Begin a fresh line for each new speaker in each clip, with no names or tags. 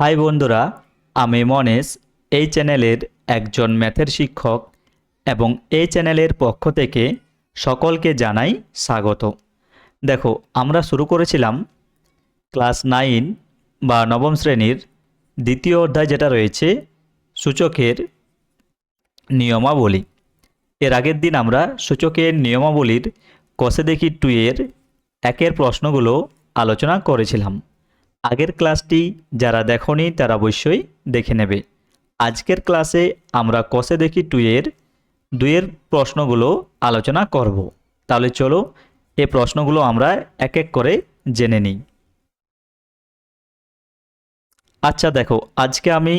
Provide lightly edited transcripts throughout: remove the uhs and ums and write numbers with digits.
High বন্ধুরা, আমি মনেশ এই চ্যানেলের একজন ম্যাথের শিক্ষক এবং এই চ্যানেলের পক্ষ থেকে সকলকে জানাই স্বাগত। দেখো, আমরা শুরু করেছিলাম ক্লাস 9 বা নবম শ্রেণীর দ্বিতীয় অধ্যায়, যেটা রয়েছে সূচকের নিয়মাবলী। এর আগের দিন আমরা সূচকের নিয়মাবলীর কষে দেখি 2 এর একের প্রশ্নগুলো আলোচনা করেছিলাম। আগের ক্লাসটি যারা দেখোনি তারা অবশ্যই দেখে নেবে। আজকের ক্লাসে আমরা কষে দেখি 2 এর 2 এর প্রশ্নগুলো আলোচনা করব। তাহলে চলো এই প্রশ্নগুলো আমরা এক এক করে জেনে নিই। আচ্ছা দেখো, আজকে আমি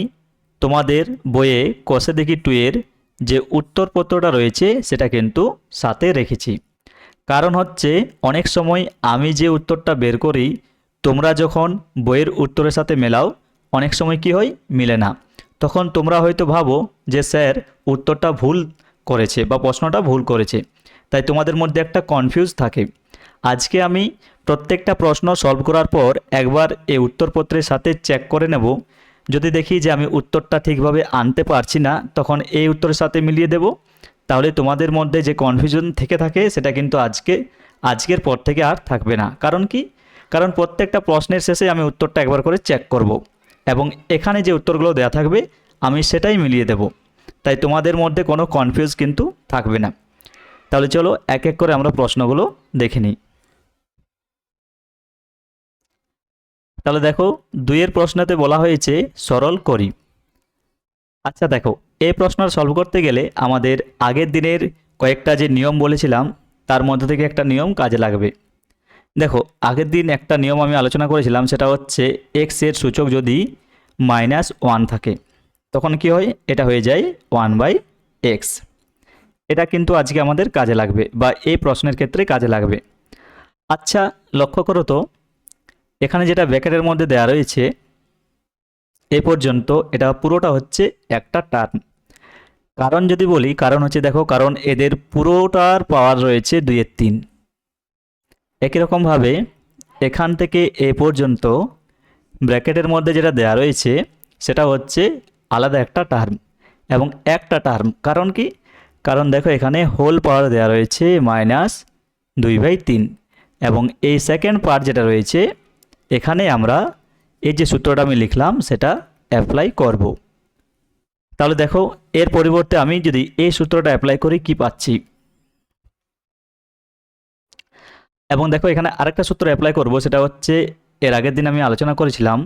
তোমাদের বইয়ে কষে দেখি 2 এর যে উত্তরপত্রটা রয়েছে সেটা কিন্তু সাথে রেখেছি। কারণ হচ্ছে অনেক সময় আমি যে উত্তরটা বের করি, তোমরা যখন বইয়ের উত্তরের সাথে মেলাও অনেক সময় কি হয়, মিলে না। তখন তোমরা হয়তো ভাবো যে স্যার উত্তরটা ভুল করেছে বা প্রশ্নটা ভুল করেছে, তাই তোমাদের মধ্যে একটা কনফিউজ থাকে। আজকে আমি প্রত্যেকটা প্রশ্ন সলভ করার পর একবার এই উত্তরপত্রের সাথে চেক করে নেব। যদি দেখি যে আমি উত্তরটা ঠিকভাবে আনতে পারছি না, তখন এই উত্তরের সাথে মিলিয়ে দেব। তাহলে তোমাদের মধ্যে যে কনফিউশন থেকে থাকে সেটা কিন্তু আজকের পর থেকে আর থাকবে না। কারণ কি? কারণ প্রত্যেকটা প্রশ্নের শেষে আমি উত্তরটা একবার করে চেক করব এবং এখানে যে উত্তরগুলো দেওয়া থাকবে আমি সেটাই মিলিয়ে দেব। তাই তোমাদের মধ্যে কোনো কনফিউজ কিন্তু থাকবে না। তাহলে চলো এক এক করে আমরা প্রশ্নগুলো দেখে নিই। তাহলে দেখো, 2 এর প্রশ্নতে বলা হয়েছে সরল করি। আচ্ছা দেখো, এই প্রশ্নটা সলভ করতে গেলে আমাদের আগের দিনের কয়েকটা যে নিয়ম বলেছিলাম তার মধ্যে থেকে একটা নিয়ম কাজে লাগবে। দেখো, আগের দিন একটা নিয়ম আমি আলোচনা করেছিলাম, সেটা হচ্ছে এক্স এর সূচক যদি -1 থাকে তখন কি হয়, এটা হয়ে যায় 1/x। এটা কিন্তু আজকে আমাদের কাজে লাগবে বা এই প্রশ্নের ক্ষেত্রে কাজে লাগবে। আচ্ছা লক্ষ্য করো তো, এখানে যেটা ব্র্যাকেটের মধ্যে দেওয়া রয়েছে এ পর্যন্ত, এটা পুরোটা হচ্ছে একটা টার্ম। কারণ যদি বলি, কারণ হচ্ছে দেখো, কারণ এদের পুরোটার পাওয়ার রয়েছে 2/3। একই রকমভাবে এখান থেকে এ পর্যন্ত ব্র্যাকেটের মধ্যে যেটা দেওয়া রয়েছে সেটা হচ্ছে আলাদা একটা টার্ম এবং একটা টার্ম। কারণ কি? কারণ দেখো, এখানে হোল পাওয়ার দেওয়া রয়েছে -2/3 এবং এই সেকেন্ড পার্ট যেটা রয়েছে এখানে আমরা এই যে সূত্রটা আমি লিখলাম সেটা অ্যাপ্লাই করব। তাহলে দেখো, এর পরিবর্তে আমি যদি এই সূত্রটা অ্যাপ্লাই করি কি পাচ্ছি, এবং দেখো এখানে আরেকটা সূত্র অ্যাপ্লাই করব, সেটা হচ্ছে এর আগের দিন আমি আলোচনা করেছিলাম।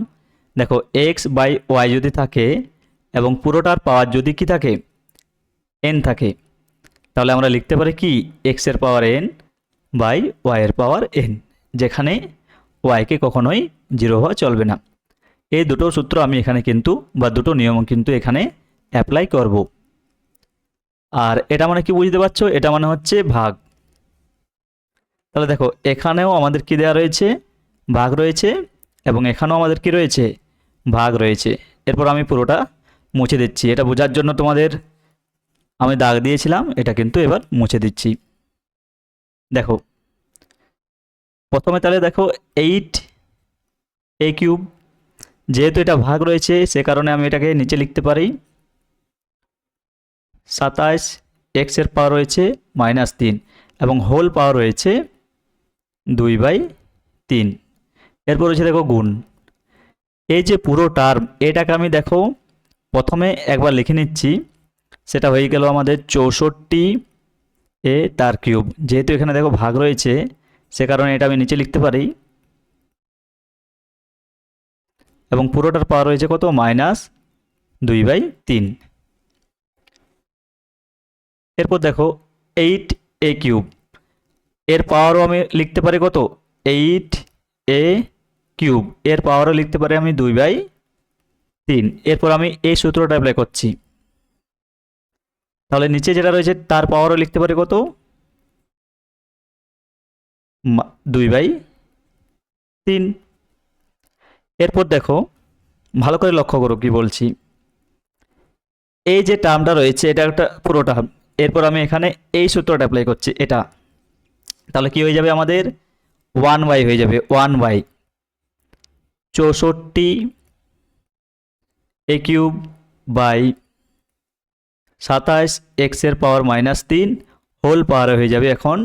দেখো, x/y যদি থাকে এবং পুরোটার পাওয়ার যদি কি থাকে, n থাকে, তাহলে আমরা লিখতে পারি কি, x এর পাওয়ার n বাই y এর পাওয়ার n, যেখানে y কে কখনোই 0 হওয়া চলবে না। এই দুটো সূত্র আমি এখানে কিন্তু বা দুটো নিয়ম কিন্তু এখানে অ্যাপ্লাই করব। আর এটা মানে কি বুঝতে পারছো, এটা মানে হচ্ছে ভাগ। তাহলে দেখো, এখানেও আমাদের কি দেওয়া রয়েছে, ভাগ রয়েছে, এবং এখানেও আমাদের কি রয়েছে, ভাগ রয়েছে। এরপর আমি পুরোটা মুছে দিচ্ছি, এটা বোঝার জন্য তোমাদের আমি দাগ দিয়েছিলাম, এটা কিন্তু এবার মুছে দিচ্ছি। দেখো প্রথমে তাহলে দেখো 8a³, যেহেতু এটা ভাগ রয়েছে সে কারণে আমি এটাকে নিচে লিখতে পারি 27, x এর পাওয়ার রয়েছে -3 এবং হোল পাওয়ার রয়েছে 2/3। এরপর রয়েছে দেখো গুণ। এই যে পুরো টার্ম, এটাকে আমি দেখো প্রথমে একবার লিখে নিচ্ছি, সেটা হয়ে গেল আমাদের 64a তার কিউব। যেহেতু এখানে দেখো ভাগ রয়েছে সে কারণে এটা আমি নিচে লিখতে পারি, এবং পুরোটার পাওয়ার রয়েছে কত, -2/3। এরপর দেখো 8a³, এর পাওয়ারও আমি লিখতে পারি কত, 8a³, এর পাওয়ারও লিখতে পারি আমি 2/3। এরপর আমি এই সূত্রটা অ্যাপ্লাই করছি, তাহলে নিচে যেটা রয়েছে তার পাওয়ারও লিখতে পারি কত, 2/3। এরপর দেখো ভালো করে লক্ষ্য করো কি বলছি, এই যে টার্মটা রয়েছে এটা একটা পুরো টার্ম। এরপর আমি এখানে এই সূত্রটা অ্যাপ্লাই করছি এটা, তাহলে কি হয়ে যাবে আমাদের 1/, হয়ে যাবে 1/, 64 এ কিউব বাই 27 এক্সের পাওয়ার -3 হোল পাওয়ার হয়ে যাবে এখন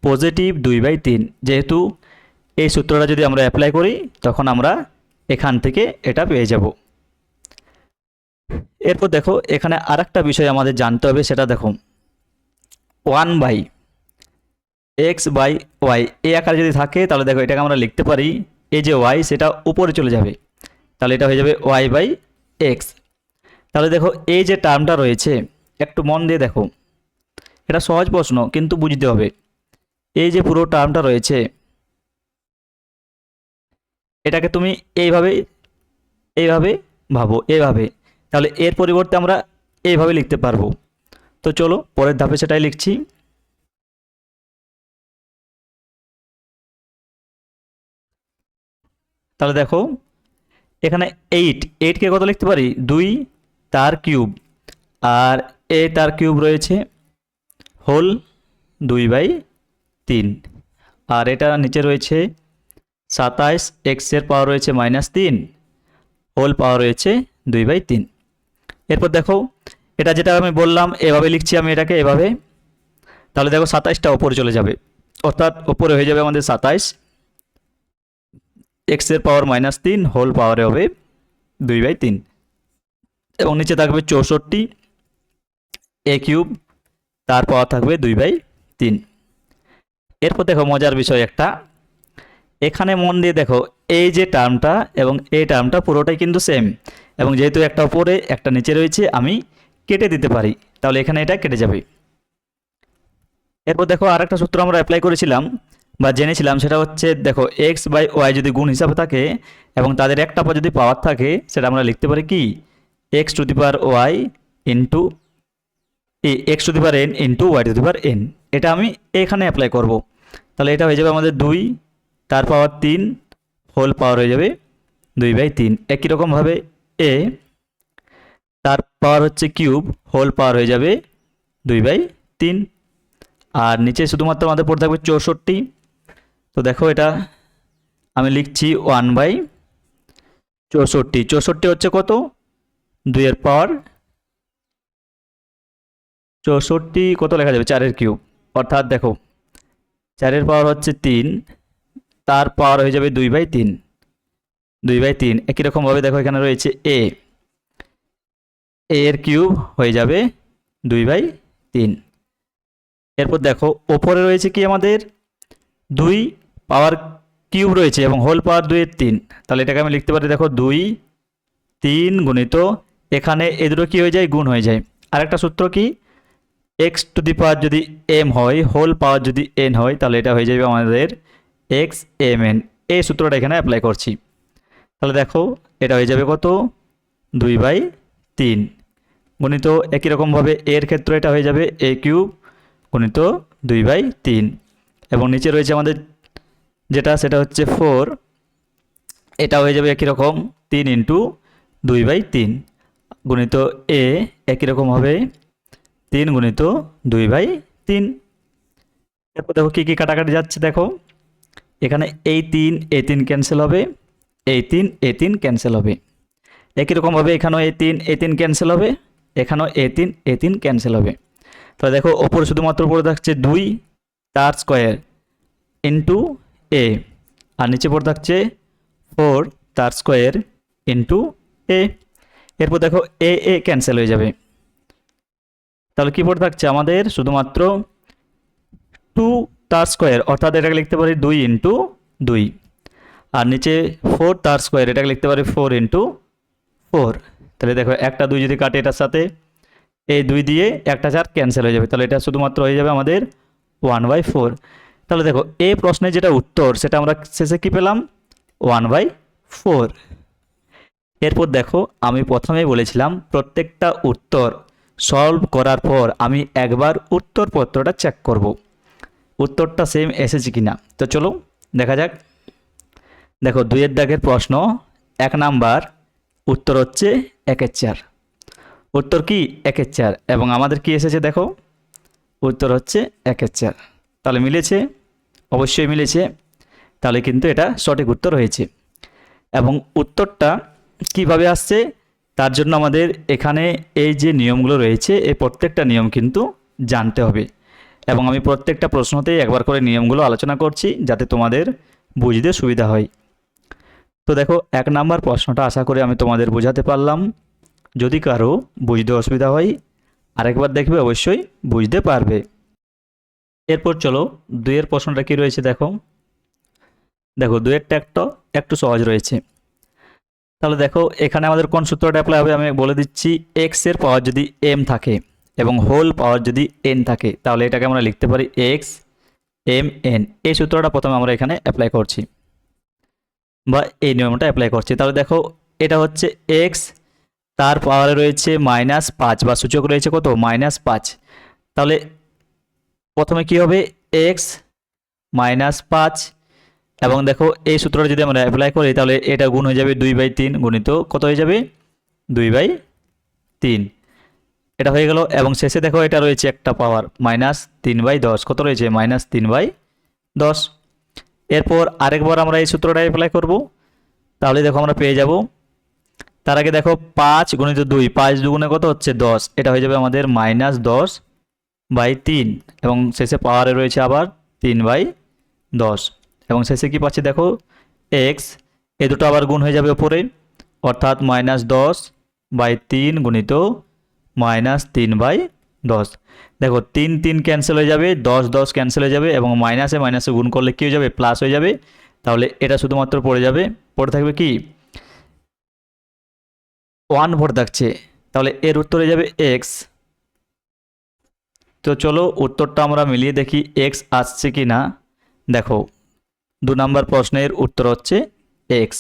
পজিটিভ 2/3। যেহেতু এই সূত্রটা যদি আমরা অ্যাপ্লাই করি তখন আমরা এখান থেকে এটা পেয়ে যাব। এরপর দেখো এখানে আরেকটা বিষয় আমাদের জানতে হবে, সেটা দেখো 1/x/y এই আকারে যদি থাকে তাহলে দেখো এটাকে আমরা লিখতে পারি, এই যে y সেটা উপরে চলে যাবে, তাহলে এটা হয়ে যাবে y/x। তাহলে দেখো এই যে টার্মটা রয়েছে, একটু মন দিয়ে দেখো, এটা সহজ প্রশ্ন কিন্তু বুঝতে হবে। এই যে পুরো টার্মটা রয়েছে এটাকে তুমি এইভাবে এইভাবে ভাবো, এইভাবে, তাহলে এর পরিবর্তে আমরা এইভাবে লিখতে পারবো। তো চলো পরের ধাপে সেটাই লিখছি। তাহলে দেখো এখানে 8কে কত লিখতে পারি, 2 তার কিউব, আর তার কিউব রয়েছে হোল 2/3, আর এটা নিচে রয়েছে 27 এক্সের পাওয়ার রয়েছে -3 হোল পাওয়ার রয়েছে 2/3। এরপর দেখো এটা যেটা আমি বললাম এভাবে লিখছি আমি এটাকে এভাবে, তাহলে দেখো 27টা ওপরে চলে যাবে, অর্থাৎ ওপরে হয়ে যাবে আমাদের 27 এক্সের পাওয়ার -3 হোল পাওয়ারে হবে 2/3, এবং নিচে থাকবে 64 এ কিউব তার পাওয়ার থাকবে 2/3। এরপর দেখো মজার বিষয় একটা, এখানে মন দিয়ে দেখো এই যে টার্মটা এবং এই টার্মটা পুরোটাই কিন্তু সেম, এবং যেহেতু একটা উপরে একটা নিচে রয়েছে আমি কেটে দিতে পারি, তাহলে এখানে এটা কেটে যাবে। এরপর দেখো আরেকটা সূত্র আমরা অ্যাপ্লাই করেছিলাম বা জেনেছিলাম, সেটা হচ্ছে দেখো x/y যদি গুণ হিসাবে থাকে এবং তাদের একটা পর যদি পাওয়ার থাকে, সেটা আমরা লিখতে পারি কি x⁴y into x⁴n into y⁴n। এটা আমি এখানে অ্যাপ্লাই করব, তাহলে এটা হয়ে যাবে আমাদের 2 তার পাওয়ার 3 হোল পাওয়ার হয়ে যাবে 2/3। একই রকমভাবে এ তার পাওয়ার হচ্ছে কিউব হোল পাওয়ার হয়ে যাবে 2/3, আর নিচে শুধুমাত্র আমাদের পড়ে থাকবে 64। তো দেখো এটা আমি লিখছি 1/64। 64 হচ্ছে কত, 2 এর পাওয়ার 64 কত লেখা যাবে, 4 এর কিউব, অর্থাৎ দেখো 4 এর পাওয়ার হচ্ছে 3 তার পাওয়ার হয়ে যাবে 2/3। 2/3 একই রকমভাবে দেখো এখানে রয়েছে এর কিউব হয়ে যাবে 2/3। এরপর দেখো ওপরে রয়েছে কি আমাদের 2 পাওয়ার কিউব রয়েছে এবং হোল পাওয়ার 2/3, তাহলে এটাকে আমি লিখতে পারি দেখো 2 3 গুণিত এখানে এ দুটো কী হয়ে যায়, গুণ হয়ে যায়। আরেকটা সূত্র কি, x⁴ যদি m হয় হোল পাওয়ার যদি n হয়, তাহলে এটা হয়ে যাবে আমাদের x(m(n), এই সূত্রটা এখানে অ্যাপ্লাই করছি। তাহলে দেখো এটা হয়ে যাবে কত, 2/3 গুণিত একই রকমভাবে এর ক্ষেত্রে এটা হয়ে যাবে a কিউব গুণিত 2/3, এবং নিচে রয়েছে আমাদের যেটা সেটা হচ্ছে 4, এটা হয়ে যাবে একই রকম 3 ইন্টু 2/3 গুণিত এ একই রকম হবে 3 গুণিত 2/3। এরপর দেখো কী কী কাটাকাটি যাচ্ছে, দেখো এখানে এই 3 ক্যান্সেল হবে, এই 3 ক্যান্সেল হবে, একই রকমভাবে এখানেও এই 3 ক্যান্সেল হবে, এখানেও এই 3 ক্যান্সেল হবে। তাহলে দেখো ওপরে শুধুমাত্র পড়ে থাকছে 2 তার স্কোয়ার ইন্টু এ, আর নিচে পড়ে থাকছে 4 তার স্কোয়ার ইন্টু এ। এরপর দেখো এ ক্যান্সেল হয়ে যাবে, তাহলে কী পড়ে থাকছে আমাদের শুধুমাত্র 2 তার স্কোয়ার, অর্থাৎ এটাকে লিখতে পারি 2 ইন্টু 2, আর নিচে 4 তার স্কোয়ার, এটাকে লিখতে পারি 4 ইন্টু 4। তাহলে দেখো একটা 2 যদি কাটে এটার সাথে, এই 2 দিয়ে একটা 4 ক্যান্সেল হয়ে যাবে, তাহলে এটা শুধুমাত্র হয়ে যাবে আমাদের 1/4। তাহলে দেখো এই প্রশ্নের যেটা উত্তর সেটা আমরা শেষে কী পেলাম, 1/4। এরপর দেখো আমি প্রথমেই বলেছিলাম প্রত্যেকটা উত্তর সলভ করার পর আমি একবার উত্তরপত্রটা চেক করব উত্তরটা সেম এসেছে কিনা। তো চলো দেখা যাক। দেখো 2 দাগের প্রশ্ন 1 নাম্বার উত্তর হচ্ছে 1/4, উত্তর কি 1/4, এবং আমাদের কি এসেছে দেখো উত্তর হচ্ছে 1/4, তাহলে মিলেছে, অবশ্যই মিলেছে, তাহলে কিন্তু এটা সঠিক উত্তর হয়েছে। এবং উত্তরটা কিভাবে আসছে তার জন্য আমাদের এখানে এই যে নিয়মগুলো রয়েছে এই প্রত্যেকটা নিয়ম কিন্তু জানতে হবে, এবং আমি প্রত্যেকটা প্রশ্নতেই একবার করে নিয়মগুলো আলোচনা করছি যাতে তোমাদের বুঝতে সুবিধা হয়। তো দেখো 1 নাম্বার প্রশ্নটা আশা করি আমি তোমাদের বোঝাতে পারলাম। যদি কারো বুঝতে অসুবিধা হয় আরেকবার দেখবে, অবশ্যই বুঝতে পারবে। এরপর চলো 2 প্রশ্নটা কি রয়েছে দেখো। দেখো 2টা একটু সহজ রয়েছে। তাহলে দেখো এখানে আমাদের কোন সূত্রটা অ্যাপ্লাই হবে আমি বলে দিচ্ছি। এক্স এর পাওয়ার যদি এম থাকে এবং হোল পাওয়ার যদি এন থাকে, তাহলে এটাকে আমরা লিখতে পারি এক্স এম এন। এই সূত্রটা প্রথমে আমরা এখানে অ্যাপ্লাই করছি, বা এই নিয়মটা অ্যাপ্লাই করছি। তাহলে দেখো এটা হচ্ছে এক্স, তার পাওয়ারে রয়েছে -5 বা সূচক রয়েছে কত -5। তাহলে প্রথমে কি হবে এক্স -5, এবং দেখো এই সূত্রটা যদি আমরা অ্যাপ্লাই করি তাহলে এটা গুণ হয়ে যাবে 2/3 গুণিত কত হয়ে যাবে 2/3। এটা হয়ে গেল, এবং শেষে দেখো এটা রয়েছে একটা পাওয়ার -3/10, কত রয়েছে -3/10। এরপর আরেকবার আমরা এই সূত্রটা অ্যাপ্লাই করব, তাহলে দেখো আমরা পেয়ে যাব। তার আগে দেখো 5 গুণিত 2, 5 দুগুণে কত হচ্ছে 10, এটা হয়ে যাবে আমাদের -10/3, এবং শেষে পাওয়ারে রয়েছে আবার 3/10, এবং শেষে কি পাচ্ছি দেখো এক্স, এ দুটো আবার গুণ হয়ে যাবে ওপরে, অর্থাৎ -10/3 গুণিত -3/10। দেখো 3 3 ক্যান্সেল হয়ে যাবে, 10 10 ক্যান্সেল হয়ে যাবে, এবং মাইনাসে মাইনাসে গুণ করলে কী হয়ে যাবে প্লাস হয়ে যাবে। তাহলে এটা শুধুমাত্র পড়ে থাকবে কি 1 ভোট থাকছে, তাহলে এর উত্তর হয়ে যাবে এক্স। তো চলো উত্তরটা আমরা মিলিয়ে দেখি এক্স আসছে কি না। দেখো 2 নম্বর প্রশ্নের উত্তর হচ্ছে এক্স।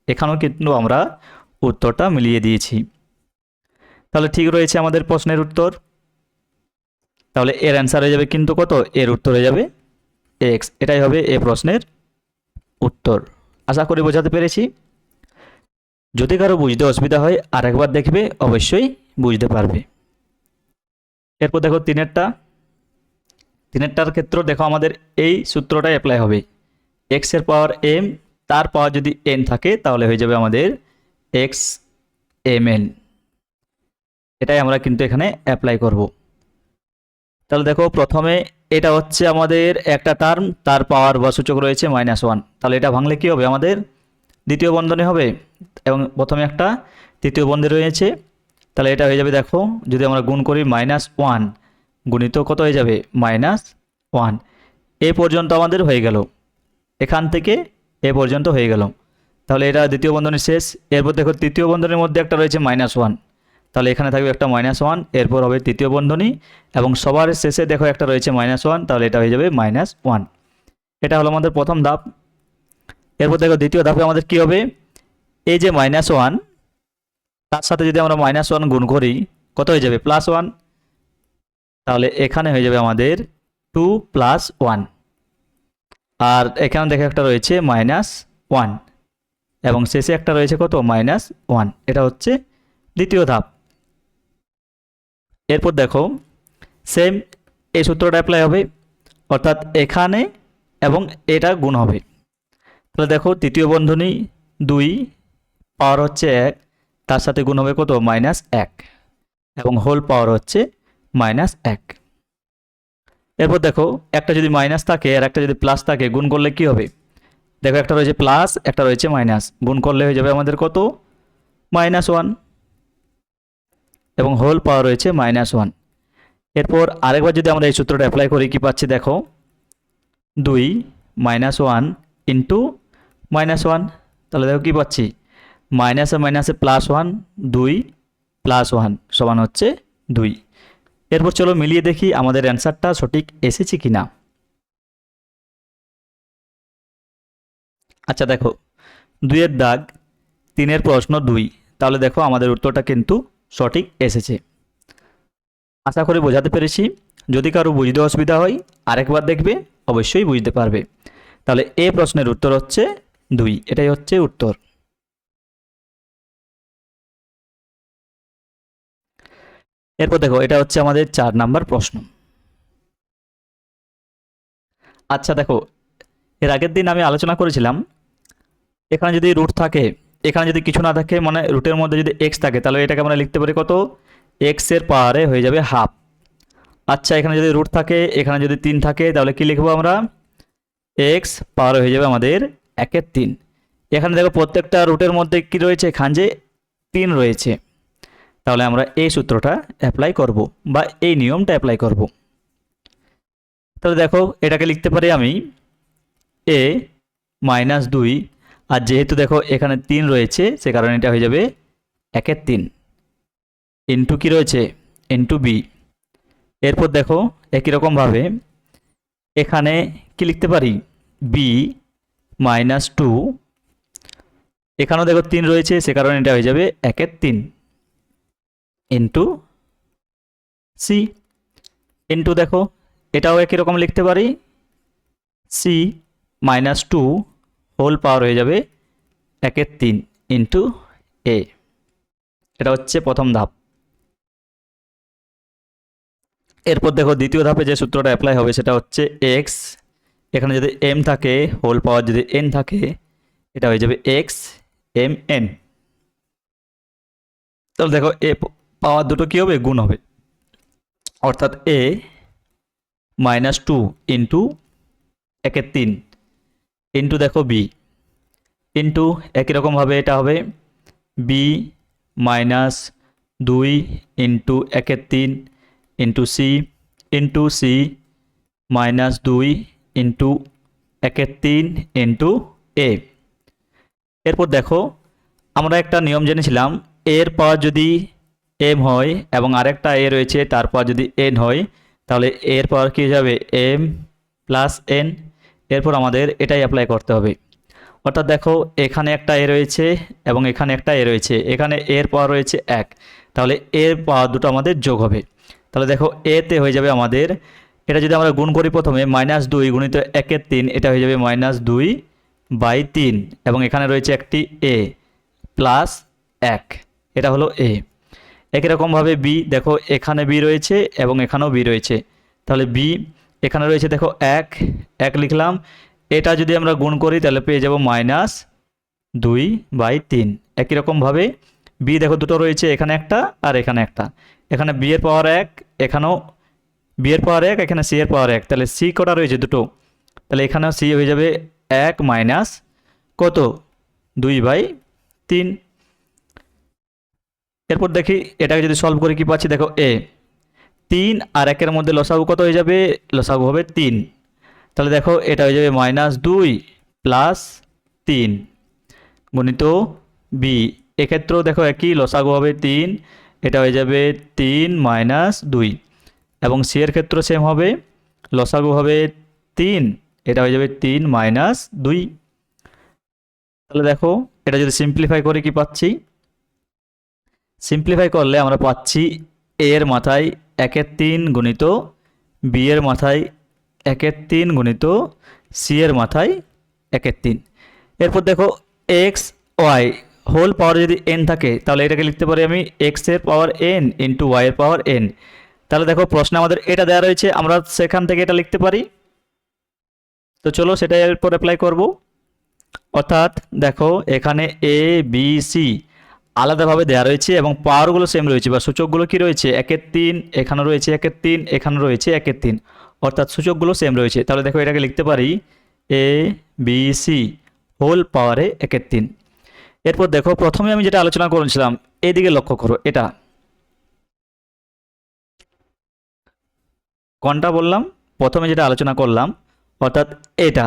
এখানেও কিন্তু আমরা উত্তরটা মিলিয়ে দিয়েছি, তাহলে ঠিক রয়েছে আমাদের প্রশ্নের উত্তর। তাহলে এর অ্যান্সার হয়ে যাবে কিন্তু কত, এর উত্তর হয়ে যাবে এক্স। এটাই হবে এই প্রশ্নের উত্তর। আশা করি বোঝাতে পেরেছি। যদি কারো বুঝতে অসুবিধা হয় আরেকবার দেখবে, অবশ্যই বুঝতে পারবে। এরপর দেখো তিনেরটার ক্ষেত্রে দেখো আমাদের এই সূত্রটাই অ্যাপ্লাই হবে। এক্স এর পাওয়ার এম, তার পাওয়ার যদি এন থাকে তাহলে হয়ে যাবে আমাদের এক্স এম এন। এটাই আমরা কিন্তু এখানে অ্যাপ্লাই করব। তাহলে দেখো প্রথমে এটা হচ্ছে আমাদের একটা টার্ম, তার পাওয়ার বা সূচক রয়েছে -1, তাহলে এটা ভাঙলে কি হবে আমাদের দ্বিতীয় বন্ধনী হবে, এবং প্রথমে একটা তৃতীয় বন্ধনী রয়েছে। তাহলে এটা হয়ে যাবে দেখো যদি আমরা গুণ করি -1 গুণিত কত হয়ে যাবে -1। এই পর্যন্ত আমাদের হয়ে গেল, এখান থেকে এ পর্যন্ত হয়ে গেল। তাহলে এটা দ্বিতীয় বন্ধনী শেষ। এরপর দেখো তৃতীয় বন্ধনীর মধ্যে একটা রয়েছে -1, তাহলে এখানে থাকবে একটা -1, এরপর হবে তৃতীয় বন্ধনী, এবং সবার শেষে দেখো একটা রয়েছে -1, তাহলে এটা হয়ে যাবে -1। এটা হলো আমাদের প্রথম ধাপ। এরপর দেখো দ্বিতীয় ধাপে আমাদের কি হবে, এই যে -1 তার সাথে যদি আমরা -1 গুণ করি কত হয়ে যাবে +1, তাহলে এখানে হয়ে যাবে আমাদের 2 + 1, আর এখানে দেখো একটা রয়েছে -1, এবং শেষে একটা রয়েছে কত -1। এটা হচ্ছে দ্বিতীয় ধাপ। এরপর দেখো সেম এই সূত্রটা অ্যাপ্লাই হবে, অর্থাৎ এখানে এবং এটা গুণ হবে। তাহলে দেখো তৃতীয় বন্ধনী 2 পাওয়ার হচ্ছে 1, তার সাথে গুণ হবে কত -1, এবং হোল পাওয়ার হচ্ছে -1। এরপর দেখো একটা যদি মাইনাস থাকে আর একটা যদি প্লাস থাকে, গুণ করলে কি হবে দেখো একটা রয়েছে প্লাস একটা রয়েছে মাইনাস, গুণ করলে হয়ে যাবে আমাদের কত -1, এবং হোল পাওয়ার রয়েছে -1। এরপর আরেকবার যদি আমরা এই সূত্রটা অ্যাপ্লাই করি কি পাচ্ছি দেখো 2 -1 ইন্টু -1, তাহলে দেখো কি পাচ্ছি মাইনাসে মাইনাসে +1, 2 + 1 সমান হচ্ছে 2। এরপর চলো মিলিয়ে দেখি আমাদের অ্যান্সারটা সঠিক এসেছে কিনা। আচ্ছা দেখো 2 এর দাগ 3 এর প্রশ্ন 2, তাহলে দেখো আমাদের উত্তরটা কিন্তু সঠিক এসেছে। আশা করি বোঝাতে পেরেছি। যদি কারো বুঝতে অসুবিধা হয় আরেকবার দেখবে, অবশ্যই বুঝতে পারবে। তাহলে এই প্রশ্নের উত্তর হচ্ছে 2, এটাই হচ্ছে উত্তর। এরপর দেখো এটা হচ্ছে আমাদের 4 নাম্বার প্রশ্ন। আচ্ছা দেখো এর আগের দিন আমি আলোচনা করেছিলাম এখানে যদি রুট থাকে এখানে যদি কিছু না থাকে মানে রুটের মধ্যে যদি এক্স থাকে তাহলে এটাকে আমরা লিখতে পারি কত, এক্সের পাওয়ারে হয়ে যাবে হাফ। আচ্ছা এখানে যদি রুট থাকে, এখানে যদি 3 থাকে তাহলে কি লিখবো আমরা, এক্স পাওয়ার হয়ে যাবে আমাদের 1/3। এখানে দেখো প্রত্যেকটা রুটের মধ্যে কি রয়েছে, এখানে যে 3 রয়েছে, তাহলে আমরা এই সূত্রটা অ্যাপ্লাই করব বা এই নিয়মটা অ্যাপ্লাই করব। তাহলে দেখো এটাকে লিখতে পারি আমি a - 2, আর যেহেতু দেখো এখানে 3 রয়েছে সে কারণে এটা হয়ে যাবে 1/3 ইন্টু কি রয়েছে, ইন্টু বি। এরপর দেখো একই রকমভাবে এখানে কি লিখতে পারি, বি - 2, এখানেও দেখো 3 রয়েছে সে কারণে এটা হয়ে যাবে 1/3 ইন্টু সি, ইন্টু দেখো এটাও একই রকম লিখতে পারি, সি -2 হোল পাওয়ার হয়ে যাবে 1/3 ইন্টু এ। এটা হচ্ছে প্রথম ধাপ। এরপর দেখো দ্বিতীয় ধাপে যে সূত্রটা অ্যাপ্লাই হবে সেটা হচ্ছে এক্স, এখানে যদি এম থাকে হোল পাওয়ার যদি এন থাকে, এটা হয়ে যাবে এক্স এম এন। তাহলে দেখো এ পাওয়ার দুটো কী হবে, গুণ হবে, অর্থাৎ এ -2 ইন্টু 1/3 ইন্টু দেখো বি, ইন্টু একই রকমভাবে এটা হবে b -2 into 1/3 into c, into c -2 into 1/3 into a. এরপর দেখো আমরা একটা নিয়ম জেনেছিলাম, এর পাওয়ার যদি এম হয় এবং আরেকটা এ রয়েছে তার পাওয়ার যদি এন হয়, তাহলে এর পাওয়ার কী যাবে, এম প্লাস এন। এরপর আমাদের এটাই অ্যাপ্লাই করতে হবে, অর্থাৎ দেখো এখানে একটা এ রয়েছে এবং এখানে একটা এ রয়েছে, এখানে এর পাওয়ার রয়েছে 1, তাহলে এর পাওয়ার দুটো আমাদের যোগ হবে। তাহলে দেখো এতে হয়ে যাবে আমাদের, এটা যদি আমরা গুণ করি প্রথমে -2 গুণিত 1/3, এটা হয়ে যাবে -2/3, এবং এখানে রয়েছে একটি এ প্লাস 1, এটা হলো এ। একই রকমভাবে বি, দেখো এখানে বি রয়েছে এবং এখানেও বি রয়েছে, তাহলে বি এখানে রয়েছে দেখো 1 লিখলাম, এটা যদি আমরা গুণ করি তাহলে পেয়ে যাব -2/3। একই রকমভাবে বি দেখো দুটো রয়েছে, এখানে একটা আর এখানে একটা, এখানে বি এর পাওয়ার 1, এখানেও বি এর পাওয়ার 1, এখানে সি এর পাওয়ার 1, তাহলে সি কটা রয়েছে, দুটো, তাহলে এখানেও সি হয়ে যাবে 1 মাইনাস কত, 2/3। এরপর দেখি এটাকে যদি সলভ করি কি পাচ্ছি, দেখো এ 3 আর 1-এর মধ্যে লসাগু কত হয়ে যাবে, লসাগু হবে 3, তাহলে দেখো এটা হয়ে যাবে -2 প্লাস 3 গুণিত বি, এক্ষেত্রেও দেখো একই লসাগু হবে 3, এটা হয়ে যাবে 3 - 2, এবং সি এর ক্ষেত্রে সেম হবে, লসাগু হবে 3, এটা হয়ে যাবে 3 - 2। তাহলে দেখো এটা যদি সিম্পলিফাই করি কি পাচ্ছি, সিম্পলিফাই করলে আমরা পাচ্ছি এ এর মাথায় 1/3 গুণিত বি এর মাথায় 1/3 গুণিত সি এর মাথায় 1/3। এরপর দেখো এক্স ওয়াই হোল পাওয়ার যদি এন থাকে তাহলে এটাকে লিখতে পারি আমি এক্স এর পাওয়ার এন ইন্টু ওয়াই এর পাওয়ার এন। তাহলে দেখো প্রশ্নে আমাদের এটা দেওয়া রয়েছে, আমরা সেখান থেকে এটা লিখতে পারি। তো চলো সেটা এরপর অ্যাপ্লাই করব, অর্থাৎ দেখো এখানে এ বি সি আলাদাভাবে দেওয়া রয়েছে এবং পাওয়ারগুলো সেম রয়েছে বা সূচকগুলো কি রয়েছে, 1/3, এখানে রয়েছে 1/3, এখানে রয়েছে 1/3, অর্থাৎ সূচকগুলো সেম রয়েছে। তাহলে দেখো এটাকে লিখতে পারি এ বি সি হোল পাওয়ারে 1/3। এরপর দেখো প্রথমে আমি যেটা আলোচনা করেছিলাম এদিকে লক্ষ্য করো, এটা কোনটা বললাম, প্রথমে যেটা আলোচনা করলাম অর্থাৎ এটা।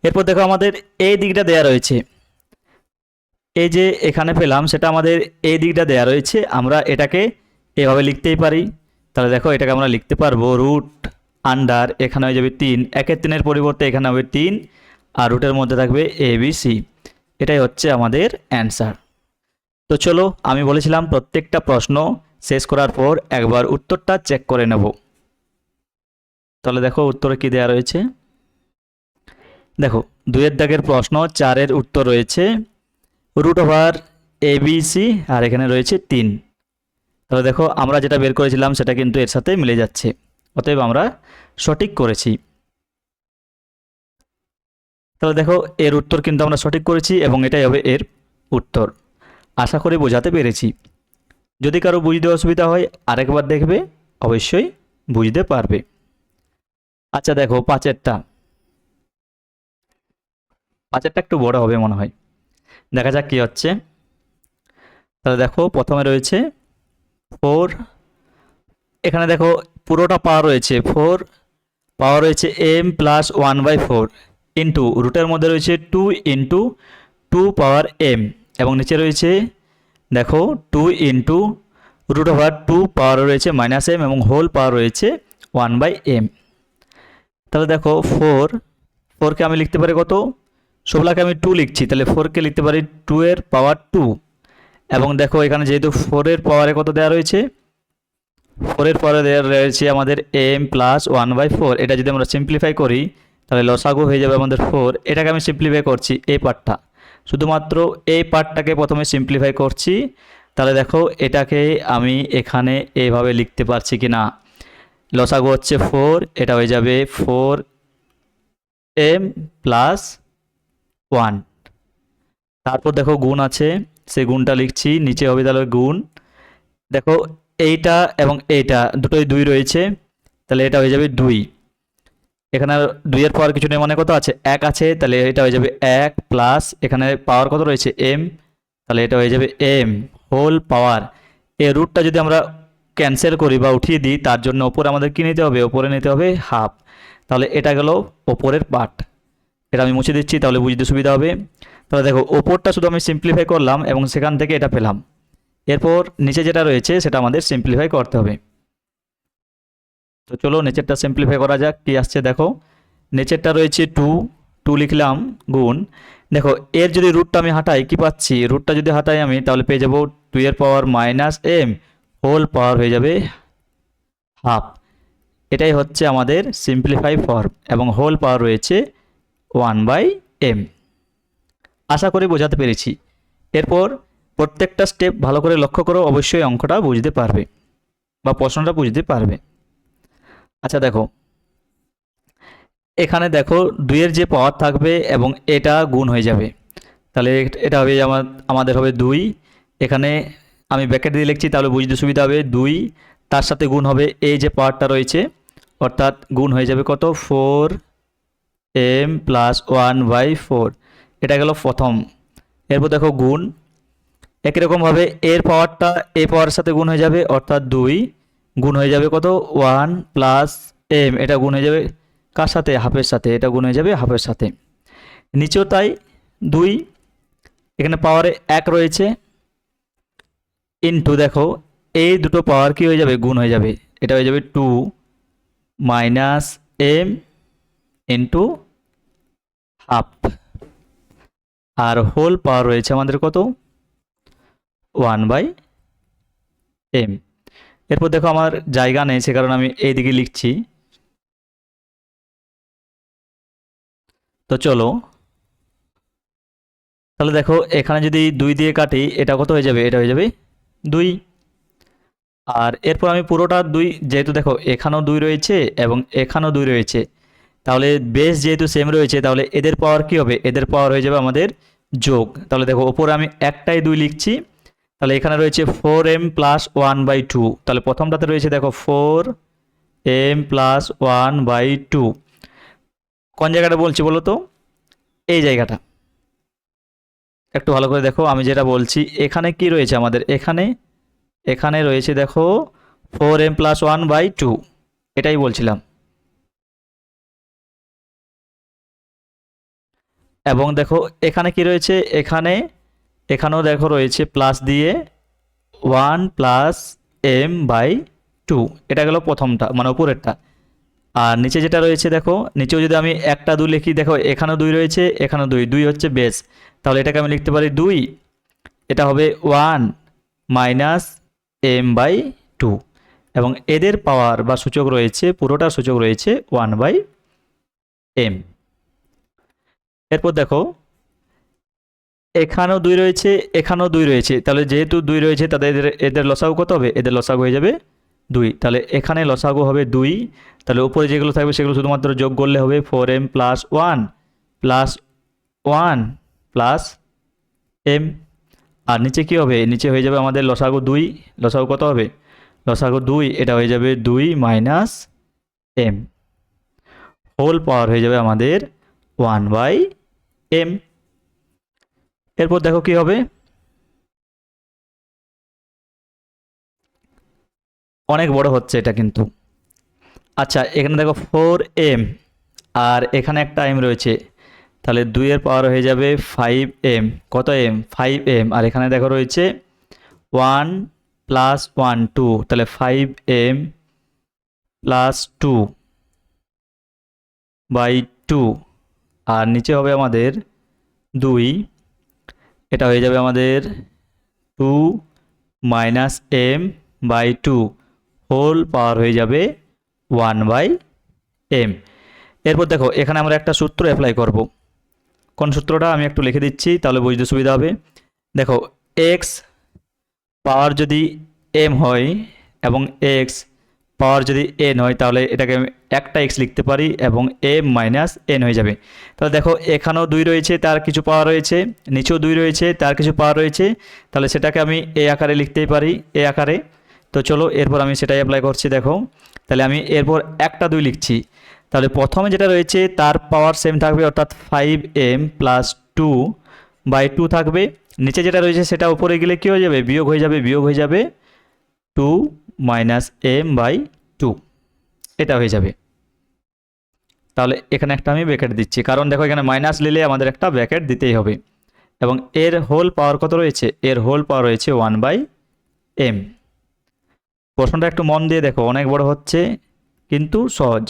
এরপর দেখো আমাদের এই দিকটা দেয়া রয়েছে, এই যে এখানে পেলাম সেটা আমাদের এই দিকটা দেয়া রয়েছে, আমরা এটাকে এভাবে লিখতেই পারি। তাহলে দেখো এটাকে আমরা লিখতে পারবো রুট আন্ডার, এখানে হয়ে যাবে 3, 1/3 পরিবর্তে এখানে হবে 3, আর রুটের মধ্যে থাকবে এ বি সি। এটাই হচ্ছে আমাদের অ্যান্সার। তো চলো আমি বলেছিলাম প্রত্যেকটা প্রশ্ন শেষ করার পর একবার উত্তরটা চেক করে নেব। তাহলে দেখো উত্তরে কি দেয়া রয়েছে, দেখো 2-এর দাগের প্রশ্ন 4-এর উত্তর রয়েছে √ABC, আর এখানে রয়েছে 3। তাহলে দেখো আমরা যেটা বের করেছিলাম সেটা কিন্তু এর সাথে মিলে যাচ্ছে, অতএব আমরা সঠিক করেছি। তাহলে দেখো এর উত্তর কিন্তু আমরা সঠিক করেছি এবং এটাই হবে এর উত্তর। আশা করি বোঝাতে পেরেছি। যদি কারো বুঝতে অসুবিধা হয় আরেকবার দেখবে, অবশ্যই বুঝতে পারবে। আচ্ছা দেখো পাঁচেরটা একটু বড় হবে মনে হয়, দেখা যাক কি হচ্ছে। তাহলে দেখো প্রথমে রয়েছে 4, এখানে দেখো পুরোটা পাওয়ার রয়েছে 4, পাওয়ার রয়েছে m প্লাস 1/4 ইন্টু রুটের মধ্যে রয়েছে 2 ইন্টু 2 পাওয়ার m, এবং নিচে রয়েছে দেখো 2 ইন্টু রুট ওভার 2 পাওয়ার রয়েছে মাইনাস m, এবং হোল পাওয়ার রয়েছে 1/m। তাহলে দেখো 4কে আমি লিখতে পারি কত, সবলাকে আমি 2 লিখছি, তাহলে 4কে লিখতে পারি 2 এর পাওয়ার 2, এবং দেখো এখানে যেহেতু 4 এর পাওয়ারে কত দেওয়া রয়েছে, 4 এর পাওয়ারে দেওয়া রয়েছে আমাদের m প্লাস 1/4। এটা যদি আমরা সিম্পলিফাই করি তাহলে লসাগু হয়ে যাবে আমাদের 4। এটাকে আমি সিম্পলিফাই করছি, এই পার্টটা, শুধুমাত্র এই পার্টটাকে প্রথমে সিম্পলিফাই করছি। তাহলে দেখো এটাকে আমি এখানে এইভাবে লিখতে পারছি কি না, লসাগু হচ্ছে 4, এটা হয়ে যাবে 4m প্লাস 1। তারপর দেখো গুণ আছে, সেই গুণটা লিখছি, নিচে হবে তাহলে গুণ। দেখো এইটা এবং এইটা দুটোই 2 রয়েছে, তাহলে এটা হয়ে যাবে 2। এখানে 2 এর পাওয়ার কিছু নেই, মানে কত আছে 1 আছে, তাহলে এটা হয়ে যাবে 1 প্লাস এখানে পাওয়ার কত রয়েছে m, তাহলে এটা হয়ে যাবে m হোল পাওয়ার। এই রুটটা যদি আমরা ক্যান্সেল করি বা উঠিয়ে দিই, তার জন্য ওপরে আমাদের কী নিতে হবে, ওপরে নিতে হবে হাফ। তাহলে এটা গেল ওপরের পার্ট, এটা আমি মুছে দিচ্ছি তাহলে বুঝতে সুবিধা হবে। তাহলে দেখো ওপরটা শুধু আমি সিম্পলিফাই করলাম এবং সেখান থেকে এটা পেলাম। এরপর নিচে যেটা রয়েছে সেটা আমাদের সিম্পলিফাই করতে হবে। তো চলো নিচেরটা সিম্পলিফাই করা যাক, কি আসছে দেখো। নিচেরটা রয়েছে 2 লিখলাম গুণ। দেখো এর যদি রুটটা আমি হাঁটাই কি পাচ্ছি, রুটটা যদি হাঁটাই আমি তাহলে পেয়ে যাবো 2 এর power minus m whole power হয়ে যাবে হাফ। এটাই হচ্ছে আমাদের সিম্পলিফাই ফর্ম, এবং হোল পাওয়ার রয়েছে 1/m। আশা করি বোঝাতে পেরেছি। এরপর প্রত্যেকটা স্টেপ ভালো করে লক্ষ্য করো, অবশ্যই অঙ্কটা বুঝতে পারবে বা প্রশ্নটা বুঝতে পারবে। আচ্ছা দেখো এখানে দেখো 2 এর যে পাওয়ার থাকবে এবং এটা গুণ হয়ে যাবে, তাহলে এটা হবে আমাদের হবে 2। এখানে আমি ব্র্যাকেট দিয়ে লিখছি তাহলে বুঝতে সুবিধা হবে, 2 তার সাথে গুণ হবে এই যে পাওয়ারটা রয়েছে, অর্থাৎ গুণ হয়ে যাবে কত 4m প্লাস 1/4। এটা গেল প্রথম। এরপর দেখো গুণ, একই রকমভাবে এর পাওয়ারটা এই পাওয়ারের সাথে গুণ হয়ে যাবে, অর্থাৎ 2 গুণ হয়ে যাবে কত 1 প্লাস m, এটা গুণ হয়ে যাবে কার সাথে, হাফের সাথে, এটা গুণ হয়ে যাবে হাফের সাথে। নিচেও তাই 2, এখানে পাওয়ারে 1 রয়েছে, ইনটু দেখো এই দুটো পাওয়ার কি হয়ে যাবে, গুণ হয়ে যাবে, এটা হয়ে যাবে 2 মাইনাস m ইন্টু হাফ, আর হোল পাওয়ার রয়েছে আমাদের কত 1/m। এরপর দেখো আমার জায়গা নেই, সে কারণে আমি এই দিকে লিখছি। তো চলো তাহলে দেখো এখানে যদি 2 দিয়ে কাটি এটা কত হয়ে যাবে, এটা হয়ে যাবে 2। আর এরপর আমি পুরোটা 2, যেহেতু দেখো এখানেও 2 রয়েছে এবং এখানেও 2 রয়েছে, তাহলে বেস যেহেতু সেম রয়েছে তাহলে এদের পাওয়ার কি হবে, এদের পাওয়ার হয়ে যাবে আমাদের যোগ। তাহলে দেখো ওপরে আমি একটাই 2 লিখছি, তাহলে এখানে রয়েছে 4m প্লাস 1/2, তাহলে প্রথমটাতে রয়েছে দেখো 4m প্লাস 1/2। কোন জায়গাটা বলছি বলো তো, এই জায়গাটা একটু ভালো করে দেখো, আমি যেটা বলছি এখানে কি রয়েছে আমাদের, এখানে রয়েছে দেখো 4m প্লাস 1/2, এটাই বলছিলাম। এবং দেখো এখানে কি রয়েছে, এখানেও দেখো রয়েছে প্লাস দিয়ে 1 প্লাস m/2, এটা গেল প্রথমটা মানে উপরেরটা। আর নিচে যেটা রয়েছে দেখো, নিচেও যদি আমি একটা 2 লিখি, দেখো এখানেও 2 রয়েছে, এখানেও 2 হচ্ছে বেস, তাহলে এটাকে আমি লিখতে পারি 2, এটা হবে 1 মাইনাস m/2, এবং এদের পাওয়ার বা সূচক রয়েছে, পুরোটা সূচক রয়েছে 1/m। এরপর দেখো এখানেও 2 রয়েছে, এখানেও 2 রয়েছে, তাহলে যেহেতু 2 রয়েছে তাদের এদের লসাগু কত হবে, এদের লসাগু হয়ে যাবে 2, তাহলে এখানে লসাগু হবে 2। তাহলে উপরে যেগুলো থাকবে সেগুলো শুধুমাত্র যোগ করলে হবে 4m plus 1 plus 1 plus m। আর নিচে কি হবে, নিচে হয়ে যাবে আমাদের লসাগু 2, লসাগু কত হবে, লসাগু 2, এটা হয়ে যাবে 2 মাইনাস এম, হোল পাওয়ার হয়ে যাবে আমাদের 1/m। এরপর দেখো কি হবে, অনেক বড় হচ্ছে এটা কিন্তু। আচ্ছা এখানে দেখো 4m আর এখানে একটা m রয়েছে, তাহলে 2 এর পাওয়ার হয়ে যাবে 5m, কত m, 5m, আর এখানে দেখো রয়েছে 1 প্লাস 1 2, তাহলে 5m প্লাস 2/2, আর নিচে হবে আমাদের 2, এটা হয়ে যাবে আমাদের 2 মাইনাস m/2, হোল পাওয়ার হয়ে যাবে 1/m। এরপর দেখো এখানে আমরা একটা সূত্র অ্যাপ্লাই করব। কোন সূত্রটা আমি একটু লিখে দিচ্ছি তাহলে বুঝতে সুবিধা হবে। দেখো x পাওয়ার যদি m হয় এবং x পাওয়ার যদি n হয় তাহলে এটাকে আমি একটা x লিখতে পারি এবং m মাইনাস n হয়ে যাবে। তাহলে দেখো এখানেও 2 রয়েছে, তার কিছু পাওয়ার রয়েছে, নিচেও 2 রয়েছে, তার কিছু পাওয়ার রয়েছে, তাহলে সেটাকে আমি এই আকারে লিখতেই পারি, এই আকারে। তো চলো এরপর আমি সেটাই অ্যাপ্লাই করছি। দেখো তাহলে আমি এরপর একটা 2 লিখছি, তাহলে প্রথমে যেটা রয়েছে তার পাওয়ার সেম থাকবে, অর্থাৎ 5m প্লাস 2/2 থাকবে। নিচে যেটা রয়েছে সেটা উপরে গেলে কী হয়ে যাবে, বিয়োগ হয়ে যাবে, বিয়োগ হয়ে যাবে 2 মাইনাস m/2, এটা হয়ে যাবে। তাহলে এখানে একটা আমি ব্র্যাকেট দিচ্ছি, কারণ দেখো এখানে মাইনাস নিলে আমাদের একটা ব্র্যাকেট দিতেই হবে। এবং এর হোল পাওয়ার কত রয়েছে, এর হোল পাওয়ার রয়েছে 1/m। প্রশ্নটা একটু মন দিয়ে দেখো, অনেক বড় হচ্ছে কিন্তু সহজ।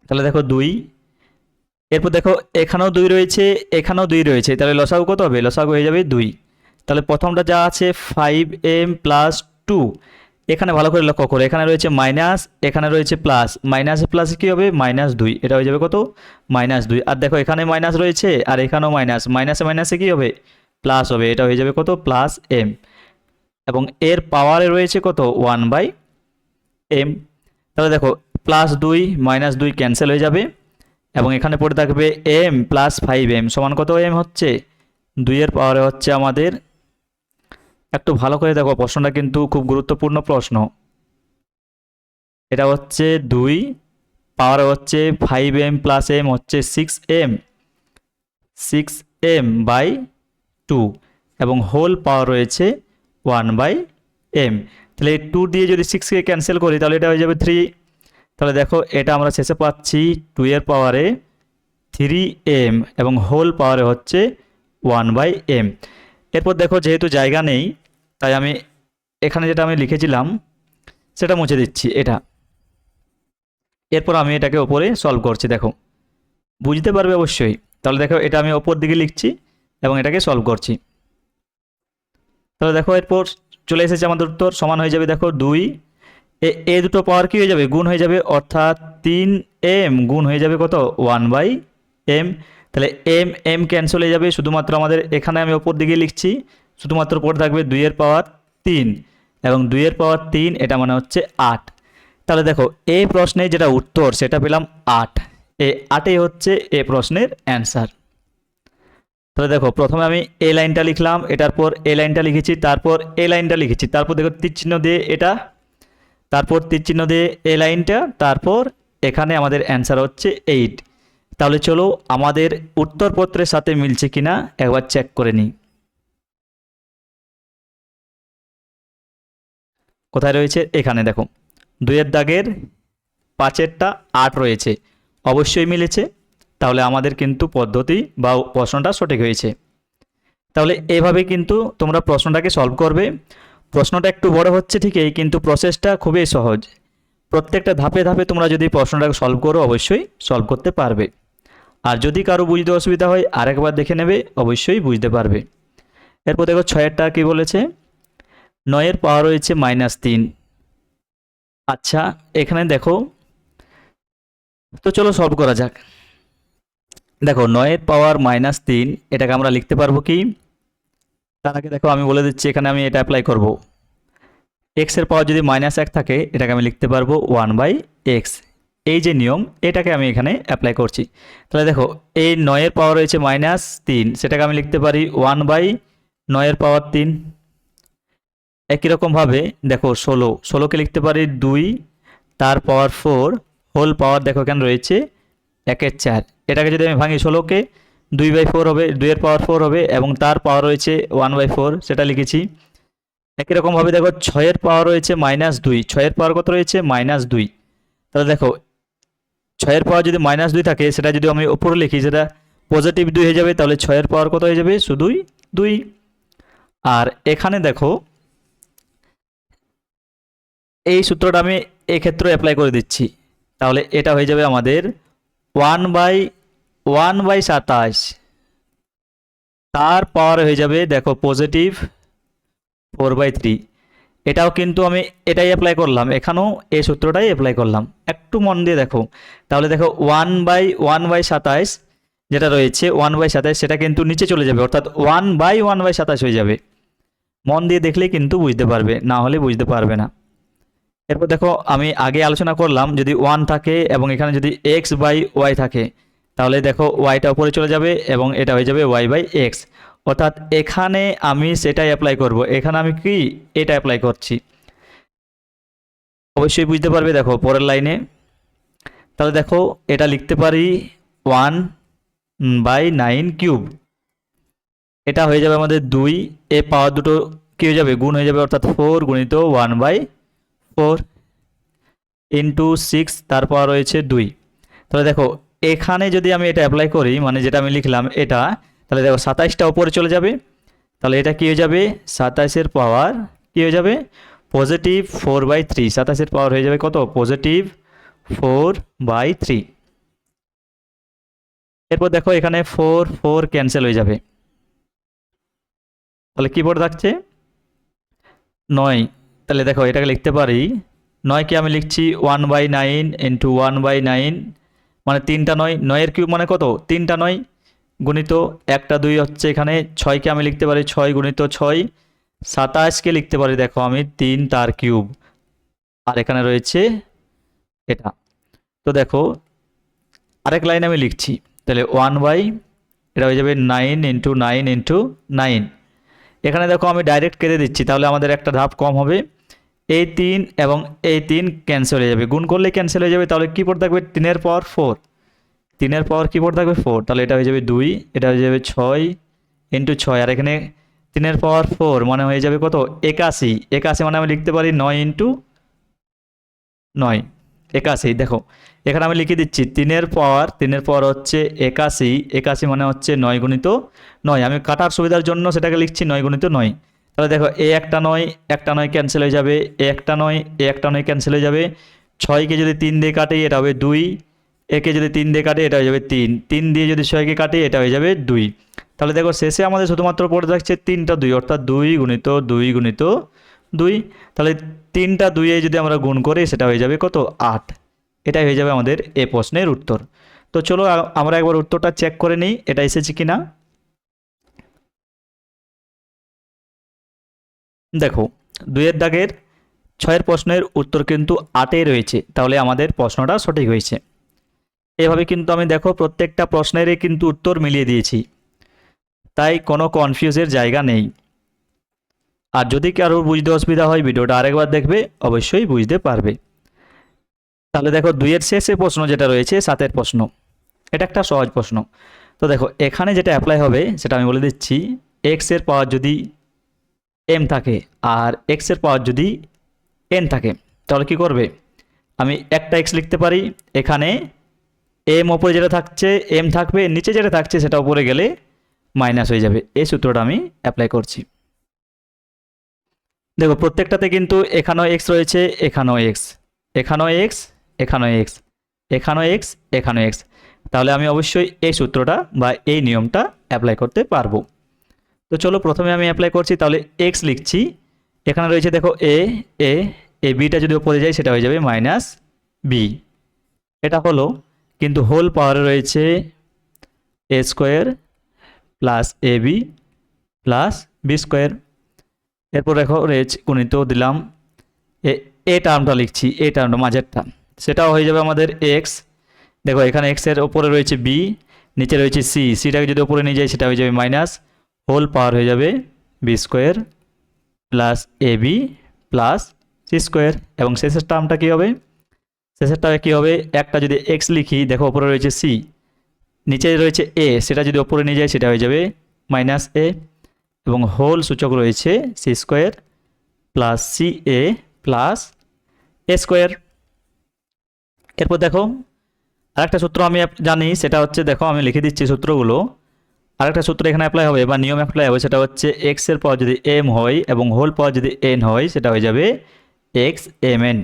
তাহলে দেখো 2, এরপর দেখো এখানেও 2 রয়েছে, এখানেও 2 রয়েছে, তাহলে লসাগু কত হবে, লসাগু হয়ে যাবে 2। তাহলে প্রথমটা যা আছে 5m প্লাস 2, এখানে ভালো করে লক্ষ্য করো, এখানে রয়েছে মাইনাস, এখানে রয়েছে প্লাস, মাইনাসে প্লাসে কী হবে, -2, এটা হয়ে যাবে কত, -2। আর দেখো এখানে মাইনাস রয়েছে আর এখানেও মাইনাস, মাইনাসে মাইনাসে কী হবে, প্লাস হবে, এটা হয়ে যাবে কত, প্লাস m। এবং এর পাওয়ারে রয়েছে কত, 1/m। তাহলে দেখো +2 -2 ক্যান্সেল হয়ে যাবে এবং এখানে পড়ে থাকবে m প্লাস 5m সমান কত m হচ্ছে, 2 এর পাওয়ারে হচ্ছে আমাদের, একটু ভালো করে দেখো প্রশ্নটা কিন্তু খুব গুরুত্বপূর্ণ প্রশ্ন। এটা হচ্ছে 2 পাওয়ারে হচ্ছে 5m প্লাস m হচ্ছে 6m/2 এবং হোল পাওয়ার রয়েছে 1/m। তাহলে 2 দিয়ে যদি 6কে ক্যান্সেল করি তাহলে এটা হয়ে যাবে 3। তাহলে দেখো এটা আমরা শেষে পাচ্ছি 2 এর পাওয়ারে 3m এবং হোল পাওয়ারে হচ্ছে 1/m। এরপর দেখো যেহেতু জায়গা নেই তাই আমি এখানে যেটা আমি লিখেছিলাম সেটা মুছে দিচ্ছি এটা। এরপর আমি এটাকে ওপরে সলভ করছি, দেখো বুঝতে পারবে অবশ্যই। তাহলে দেখো এটা আমি ওপর দিকে লিখছি এবং এটাকে সলভ করছি। তাহলে দেখো এরপর চলে এসেছে আমাদের উত্তর, সমান হয়ে যাবে দেখো 2, এ দুটো পাওয়ার কি হয়ে যাবে, গুণ হয়ে যাবে, অর্থাৎ 3m গুণ হয়ে যাবে কত, 1/m। তাহলে m ক্যান্সেল হয়ে যাবে, শুধুমাত্র আমাদের এখানে আমি ওপর দিকে লিখছি, শুধুমাত্র পড়ে থাকবে 2 এর পাওয়ার 3 এবং 2 এর পাওয়ার 3 এটা মানে হচ্ছে 8। তাহলে দেখো এই প্রশ্নে যেটা উত্তর সেটা পেলাম 8, এই 8ই হচ্ছে এই প্রশ্নের অ্যান্সার। তাহলে দেখো প্রথমে আমি এই লাইনটা লিখলাম, এটার পর এই লাইনটা লিখেছি, তারপর এই লাইনটা লিখেছি, তারপর দেখো তীর চিহ্ন দিয়ে এটা, তারপর তীর চিহ্ন দিয়ে এই লাইনটা, তারপর এখানে আমাদের অ্যান্সার হচ্ছে 8। তাহলে চলো আমাদের উত্তরপত্রের সাথে মিলছে কিনা একবার চেক করে নিই। কোথায় রয়েছে, এখানে দেখো 2 এর দাগের 5এরটা 8 রয়েছে, অবশ্যই মিলেছে। তাহলে আমাদের কিন্তু পদ্ধতি বা প্রশ্নটা সঠিক হয়েছে। তাহলে এভাবে কিন্তু তোমরা প্রশ্নটাকে সলভ করবে। প্রশ্নটা একটু বড় হচ্ছে ঠিকই, কিন্তু প্রসেসটা খুবই সহজ। প্রত্যেকটা ধাপে ধাপে তোমরা যদি প্রশ্নটাকে সলভ করো অবশ্যই সলভ করতে পারবে। আর যদি কারো বুঝতে অসুবিধা হয় আরেকবার দেখে নেবে, অবশ্যই বুঝতে পারবে। এরপর দেখো 6এরটা কি বলেছে, 9 এর পাওয়ার রয়েছে -3। আচ্ছা এখানে দেখো, তো চলো সলভ করা যাক। দেখো 9 এর পাওয়ার -3 এটাকে আমরা লিখতে পারবো কি, তার আগে দেখো আমি বলে দিচ্ছি এখানে আমি এটা অ্যাপ্লাই করব। x এর পাওয়ার যদি -1 থাকে এটাকে আমি লিখতে পারবো 1/x, এই যে নিয়ম এটাকে আমি এখানে অ্যাপ্লাই করছি। তাহলে দেখো এই 9 এর পাওয়ার রয়েছে -3, সেটাকে আমি লিখতে পারি 1/, 9 এর পাওয়ার 3। একই রকমভাবে দেখো 16কে লিখতে পারি 2 তার পাওয়ার 4 হোল পাওয়ার দেখো এখানে রয়েছে 1 এর 4। এটাকে যদি আমি ভাঙি 16কে 2/4 হবে, 2 এর পাওয়ার 4 হবে এবং তার পাওয়ার রয়েছে 1/4, সেটা লিখেছি। একই রকমভাবে দেখো 6 এর পাওয়ার রয়েছে -2, 6 এর পাওয়ার কত রয়েছে -2। তাহলে দেখো 6 এর পাওয়ার যদি -2 থাকে, সেটা যদি আমি উপরে লিখি সেটা পজিটিভ 2 হয়ে যাবে, তাহলে 6 এর পাওয়ার কত হয়ে যাবে শুধুই 2। আর এখানে দেখো এই সূত্রটা আমি এক্ষেত্রে অ্যাপ্লাই করে দিচ্ছি, তাহলে এটা হয়ে যাবে আমাদের 1/27, তার পাওয়ার হয়ে যাবে দেখো পজিটিভ 4/3। এটাও কিন্তু আমি এটাই অ্যাপ্লাই করলাম, এখানেও এই সূত্রটাই অ্যাপ্লাই করলাম, একটু মন দিয়ে দেখো। তাহলে দেখো 1/1/27 যেটা রয়েছে 1/27 সেটা কিন্তু নিচে চলে যাবে, অর্থাৎ 1/1/27 হয়ে যাবে। মন দিয়ে দেখলে কিন্তু বুঝতে পারবে, না হলে বুঝতে পারবে না। এরপর দেখো আমি আগে আলোচনা করলাম যদি 1 থাকে এবং এখানে যদি x/y থাকে, তাহলে দেখো ওয়াইটা উপরে চলে যাবে এবং এটা হয়ে যাবে y/x, অর্থাৎ এখানে আমি সেটাই অ্যাপ্লাই করব। এখানে আমি কি এটা অ্যাপ্লাই করছি, অবশ্যই বুঝতে পারবে দেখো পরের লাইনে। তাহলে দেখো এটা লিখতে পারি 1/9 কিউব, এটা হয়ে যাবে আমাদের 2, এ পাওয়ার দুটো কি হয়ে যাবে গুণ হয়ে যাবে, অর্থাৎ 4 গুণিত 1/4 ইন্টু 6 তার পাওয়ার রয়েছে 2। তাহলে দেখো এখানে যদি আমি এটা অ্যাপ্লাই করি, মানে যেটা আমি লিখলাম এটা, তাহলে দেখো 27টা উপরে চলে যাবে, তাহলে এটা কি হয়ে যাবে 27-এর পাওয়ার কি হয়ে যাবে পজিটিভ 4/3। 27-এর পাওয়ার হয়ে যাবে কত পজিটিভ 4/3। এরপর দেখো এখানে 4 4 ক্যান্সেল হয়ে যাবে, তাহলে কি পড়ে থাকছে 9। তাহলে দেখো এটাকে লিখতে পারি 9কে আমি লিখছি 1/9 ইন্টু 1/9, মানে 3টা 9, 9 কিউব মানে কত 3টা 9 গুণিত 1টা 2 হচ্ছে এখানে 6কে আমি লিখতে পারি 6 গুণিত 6। 27কে লিখতে পারি দেখো আমি 3 তার কিউব, আর এখানে রয়েছে এটা। তো দেখো আরেক লাইন আমি লিখছি, তাহলে 1/, এটা হয়ে যাবে 9 ইন্টু 9 ইন্টু 9। এখানে দেখো আমি ডাইরেক্ট কেটে দিচ্ছি, তাহলে আমাদের একটা ধাপ কম হবে। এই 3 এবং এই 3 ক্যান্সেল হয়ে যাবে, গুণ করলে ক্যান্সেল হয়ে যাবে, তাহলে কী পড়ে থাকবে 3-এর পাওয়ার 4, 3-এর পাওয়ার কী পড়ে থাকবে 4, তাহলে এটা হয়ে যাবে 2, এটা হয়ে যাবে 6 ইন্টু 6, আর এখানে 3-এর পাওয়ার 4 মানে হয়ে যাবে কত 81, 81 মানে আমি লিখতে পারি 9 ইন্টু 9, 81। দেখো এখানে আমি লিখে দিচ্ছি 3-এর পাওয়ার হচ্ছে 81, 81 মানে হচ্ছে 9 গুণিত 9, আমি কাটার সুবিধার জন্য সেটাকে লিখছি 9 গুণিত 9। তাহলে দেখো এ একটা 9 একটা 9 ক্যান্সেল হয়ে যাবে, এ একটা 9 এ একটা 9 ক্যান্সেল হয়ে যাবে। 6কে যদি 3 দিয়ে কাটি এটা হবে 2, একে যদি 3 দিয়ে কাটি এটা হয়ে যাবে 3, 3 দিয়ে যদি 6কে কাটি এটা হয়ে যাবে 2। তাহলে দেখো শেষে আমাদের শুধুমাত্র পড়ে থাকছে 3টা 2, অর্থাৎ 2 গুণিত 2 গুণিত 2। তাহলে 3টা 2-এ যদি আমরা গুণ করি সেটা হয়ে যাবে কত 8। এটাই হয়ে যাবে আমাদের এ প্রশ্নের উত্তর। তো চলো আমরা একবার উত্তরটা চেক করে নিই এটা এসেছে কিনা। দেখো 2-এর দাগের 6-এর প্রশ্নের উত্তর কিন্তু 8-এ রয়েছে, তাহলে আমাদের প্রশ্নটা সঠিক হয়েছে। এভাবে কিন্তু আমি দেখো প্রত্যেকটা প্রশ্নেরই কিন্তু উত্তর মিলিয়ে দিয়েছি, তাই কোনো কনফিউজের জায়গা নেই। আর যদি কারোর বুঝতে অসুবিধা হয় ভিডিওটা আরেকবার দেখবে, অবশ্যই বুঝতে পারবে। তাহলে দেখো 2-এর শেষে প্রশ্ন যেটা রয়েছে 7-এর প্রশ্ন, এটা একটা সহজ প্রশ্ন। তো দেখো এখানে যেটা অ্যাপ্লাই হবে সেটা আমি বলে দিচ্ছি, এক্সের পাওয়ার যদি এম থাকে আর এক্সের পাওয়ার যদি এন থাকে, তাহলে কি করবে আমি একটা এক্স লিখতে পারি, এখানে এম ওপরে যেটা থাকছে এম থাকবে, নিচে যেটা থাকছে সেটা উপরে গেলে মাইনাস হয়ে যাবে। এই সূত্রটা আমি অ্যাপ্লাই করছি। দেখো প্রত্যেকটাতে কিন্তু এখানেও এক্স রয়েছে, এখানেও এক্স, এখানেও এক্স, এখানেও এক্স, এখানেও এক্স, এখানেও এক্স, তাহলে আমি অবশ্যই এই সূত্রটা বা এই নিয়মটা অ্যাপ্লাই করতে পারবো। তো চলো প্রথমে আমি অ্যাপ্লাই করছি, তাহলে এক্স লিখছি, এখানে রয়েছে দেখো এ এ এ বিটা যদি উপরে যায় সেটা হয়ে যাবে মাইনাস বি, এটা হলো। কিন্তু হোল পাওয়ারে রয়েছে এ square plus A B plus B square. এরপর দেখো রেজ গুণিত দিলাম, এ টার্মটা লিখছি, এ টার্মটা মাঝেরটা, সেটাও হয়ে যাবে আমাদের এক্স। দেখো এখানে এক্সের ওপরে রয়েছে বি, নিচে রয়েছে সি, সিটাকে যদি ওপরে নিয়ে যাই সেটা হয়ে যাবে মাইনাস, হোল পাওয়ার হয়ে যাবে B square plus A B plus C square, এবং শেষের টার্মটা কী হবে, শেষেরটা কী হবে, একটা যদি এক্স লিখি, দেখো ওপরে রয়েছে সি, নিচে রয়েছে এ, সেটা যদি ওপরে নিয়ে যায় সেটা হয়ে যাবে মাইনাস এ, এবং হোল সূচক রয়েছে সি স্কোয়ার প্লাস সি এ প্লাস এ স্কোয়ার। এরপর দেখো আরেকটা সূত্র আমি জানি, সেটা হচ্ছে, দেখো আমি লিখে দিচ্ছি সূত্রগুলো। আরেকটা সূত্র এখানে অ্যাপ্লাই হবে বা নিয়ম অ্যাপ্লাই হবে, সেটা হচ্ছে এক্স এর পাওয়ার যদি এম হয় এবং হোল পাওয়ার যদি এন হয়, সেটা হয়ে যাবে এক্স এম এন।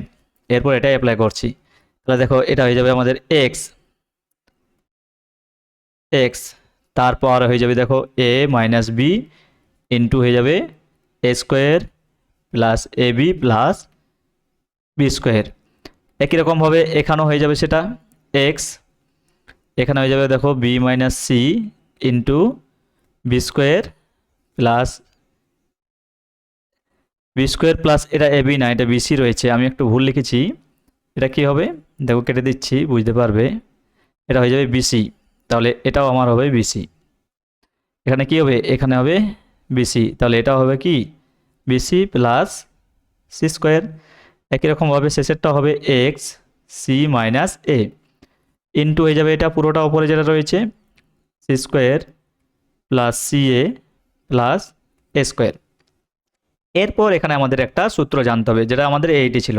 এরপর এটাই অ্যাপ্লাই করছি, তাহলে দেখো এটা হয়ে যাবে আমাদের এক্স এক্স, তারপর হয়ে যাবে দেখো এ মাইনাস বি ইন্টু হয়ে যাবে এ square plus A B plus B square. একই রকমভাবে এখানেও হয়ে যাবে সেটা এক্স, এখানে হয়ে যাবে দেখো B minus C into B square plus এটা এ বি না, এটা বিসি রয়েছে, আমি একটু ভুল লিখেছি, এটা কি হবে দেখো কেটে দিচ্ছি বুঝতে পারবে, এটা হয়ে যাবে বিসি, তাহলে এটাও আমার হবে বিসি। এখানে কি হবে, এখানে হবে বিসি, তাহলে এটা হবে কি বিসি প্লাস সি স্কোয়ার। একই রকমভাবে শেষেরটা হবে এক্স সি মাইনাস এ ইন্টু হয়ে যাবে এটা পুরোটা ওপরে যেটা রয়েছে সি স্কোয়ার প্লাস সি এ প্লাস এ স্কোয়ার। এরপর এখানে আমাদের একটা সূত্র জানতে হবে, যেটা আমাদের এইটি ছিল,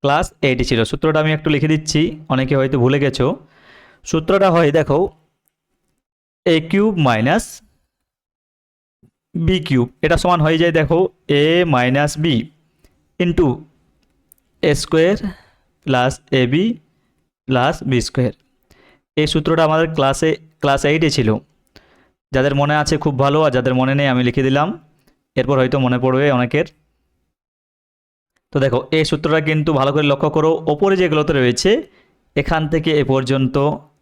ক্লাস এইটি ছিল। সূত্রটা আমি একটু লিখে দিচ্ছি, অনেকে হয়তো ভুলে গেছো। সূত্রটা হয় দেখো এ কিউব মাইনাস বি কিউব, এটা সমান হয়ে যায় দেখো এ minus B into A square plus A B plus B square. এই সূত্রটা আমাদের ক্লাস এইটে ছিল, যাদের মনে আছে খুব ভালো, আর যাদের মনে নেই আমি লিখে দিলাম, এরপর হয়তো মনে পড়বে অনেকের। তো দেখো এই সূত্রটা কিন্তু ভালো করে লক্ষ্য করো, ওপরে যেগুলোতে রয়েছে এখান থেকে এ পর্যন্ত,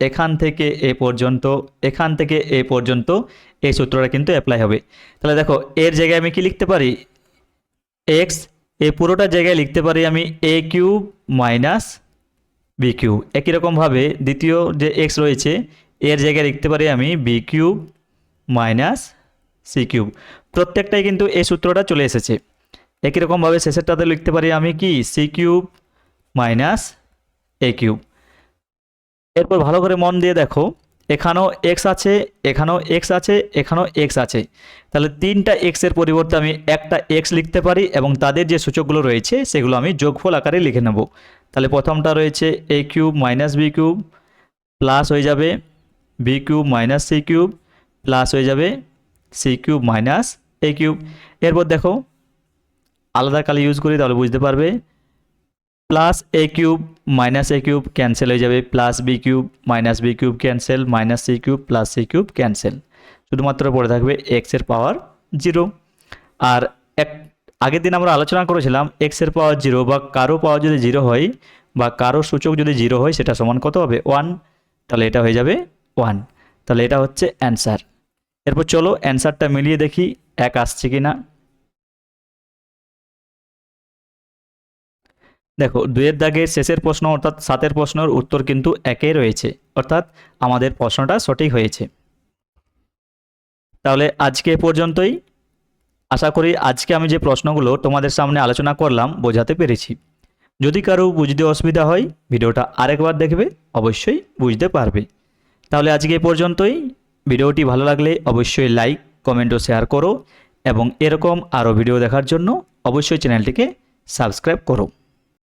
এখান থেকে এ পর্যন্ত, এখান থেকে এ পর্যন্ত এই সূত্রটা কিন্তু অ্যাপ্লাই হবে। তাহলে দেখো এর জায়গায় আমি কি লিখতে পারি, এক্স, এই পুরোটা জায়গায় লিখতে পারি আমি এ কিউব মাইনাস বি কিউব। একই রকমভাবে দ্বিতীয় যে এক্স রয়েছে এর জায়গায় লিখতে পারি আমি B cube minus C cube. প্রত্যেকটাই কিন্তু এই সূত্রটা চলে এসেছে। একই রকমভাবে শেষেরটাতে লিখতে পারি আমি কি C cube minus a cube. এরপর ভালো করে মন দিয়ে দেখো, এখানেও এক্স আছে, এখানেও এক্স আছে, এখানেও এক্স আছে, তাহলে তিনটা এক্সের পরিবর্তে আমি একটা এক্স লিখতে পারি এবং তাদের যে সূচকগুলো রয়েছে সেগুলো আমি যোগফল আকারে লিখে নেব। তাহলে প্রথমটা রয়েছে a cube minus b cube plus হয়ে যাবে b cube minus C cube plus হয়ে যাবে c cube minus a cube. এরপর দেখো আলাদা কালি ইউজ করি তাহলে বুঝতে পারবে, plus a cube minus a cube cancel হয়ে যাবে, plus b cube minus b cube cancel, minus C cube plus c cube cancel, শুধুমাত্র পড়ে থাকবে এক্সের পাওয়ার 0। আর আগের দিন আমরা আলোচনা করেছিলাম এক্সের পাওয়ার 0 বা কারো পাওয়ার যদি 0 হয় বা কারো সূচক যদি 0 হয় সেটা সমান কত হবে 1, তাহলে এটা হয়ে যাবে 1, তাহলে এটা হচ্ছে অ্যান্সার। এরপর চলো অ্যান্সারটা মিলিয়ে দেখি এক আসছে কি না। দেখো 2-এর দাগের শেষের প্রশ্ন অর্থাৎ 7-এর প্রশ্নের উত্তর কিন্তু একই রয়েছে, অর্থাৎ আমাদের প্রশ্নটা সঠিক হয়েছে। তাহলে আজকে এ পর্যন্তই। আশা করি আজকে আমি যে প্রশ্নগুলো তোমাদের সামনে আলোচনা করলাম বোঝাতে পেরেছি। যদি কারো বুঝতে অসুবিধা হয় ভিডিওটা আরেকবার দেখবে, অবশ্যই বুঝতে পারবে। তাহলে আজকে এ পর্যন্তই। ভিডিওটি ভালো লাগলে অবশ্যই লাইক কমেন্ট ও শেয়ার করো, এবং এরকম আরও ভিডিও দেখার জন্য অবশ্যই চ্যানেলটিকে সাবস্ক্রাইব করো।